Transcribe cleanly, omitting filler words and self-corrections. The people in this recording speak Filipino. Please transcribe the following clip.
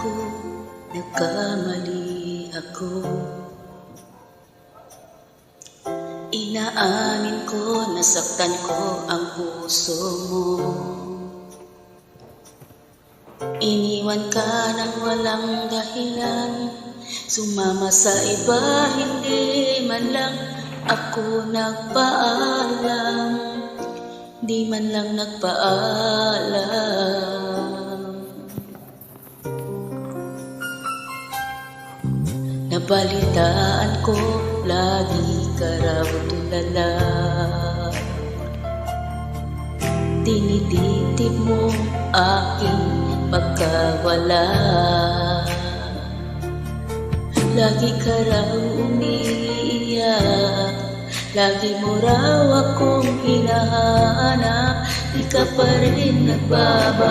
ko, nagkamali ako. Inaamin ko, nasaktan ko ang puso mo. Iniwan ka ng walang dahilan, sumama sa iba, hindi man lang ako nagpaalam, di man lang nagpaalam. Nabalitaan ko, lagi ka raw tulala. Tinititip mo aking pagkawala. Lagi ka raw umiiyak, lagi mo raw akong hinahanap, di ka pa rin nagbabago.